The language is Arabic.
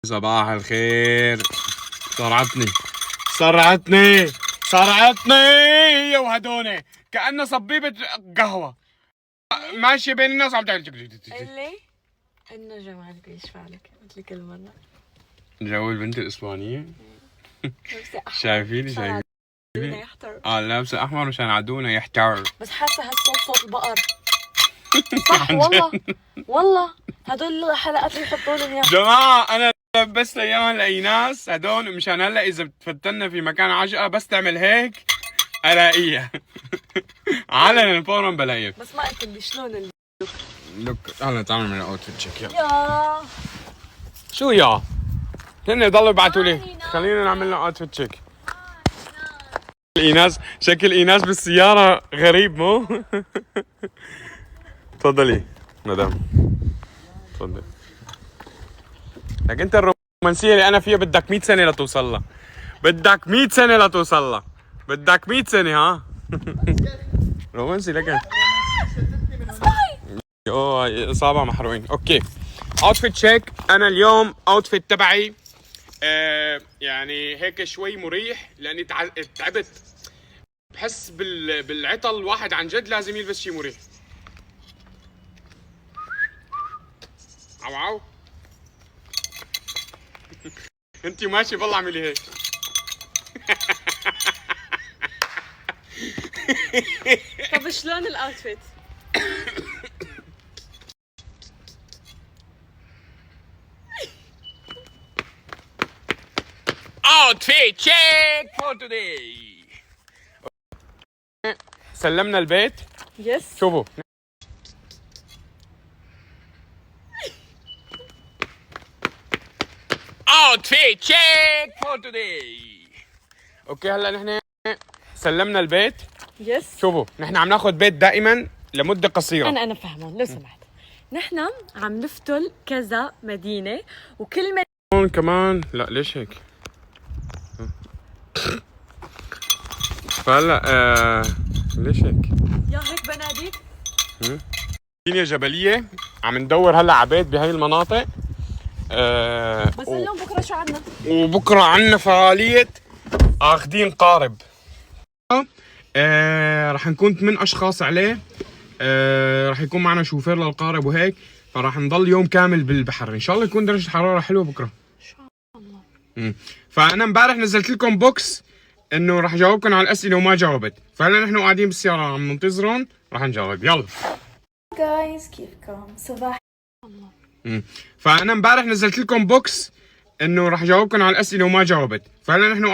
صباح الخير. صرعتني يا وهدوني كأنه صبيبة قهوة ماشية بين الناس وعم تعمل اللي انه جمالك يشفع لك مثل كل مرة. جو البنت الإسبانية. شايفيني يحتر. لابسة أحمر مشان عدونا يحتر. بس حاسة هالصوت صوت البقر. صح والله هدول الحلقات اللي يحطوا لهم اياها. جماعة أنا لبست أياها لإيناس هدول مشان هلا إذا بتفتنا في مكان عجقة بس تعمل هيك ألاقيها. علنا فورا بلاقيها. بس ما قلت لي شلون لوك هلا تعمل من الاوتفيت تشيك. يا شو يا؟ هن يضلوا يبعثوا لي خلينا نعمل لنا اوتفيت تشيك. ايناس شكل ايناس بالسيارة غريب مو؟ تفضلي مدام تفضلي. لك انت الرومانسية اللي انا فيها بدك 100 سنة لتوصل لها. بدك 100 سنة لتوصل لها. بدك 100 سنة ها؟ رومانسي لك. اوه اصابع محروقين. اوكي اوتفيت تشيك. انا اليوم اوتفيت تبعي يعني هيك شوي مريح لاني تعبت. بحس بالعطل الواحد عن جد لازم يلبس شيء مريح. عو انتي ماشي بالله اعملي هيك. طب شلون الاوتفيت؟ اوتفيت تشيك فور توداي. سلمنا البيت. يس شوفوا اوتفيت تشيك فور توداي. اوكي هلا نحن سلمنا البيت. يس شوفوا نحن عم ناخذ بيت دائما لمده قصيره. انا فاهمه لو سمحت. نحن عم نفتل كذا مدينه وكل هون كمان لا ليش هيك؟ فهلا ليش هيك؟ يا هيك بناديك. مدينة جبلية عم ندور هلا على بيت بهاي المناطق. بس اليوم بكره شو عنا؟ وبكره عنا فعالية اخذين قارب. رح نكون 8 اشخاص عليه. رح يكون معنا شوفير للقارب وهيك. فراح نضل يوم كامل بالبحر ان شاء الله. يكون درجة الحرارة حلوة بكره ان شاء الله. فانا امبارح نزلت لكم بوكس انه رح جاوبكم على الاسئله وما جاوبت. فهلا نحن قاعدين بالسياره عم ننتظرهم رح نجاوب. يلا جايز كيفكم؟ صباح الله. فانا امبارح نزلت لكم بوكس انه رح جاوبكم على الاسئله وما جاوبت. فهلا نحن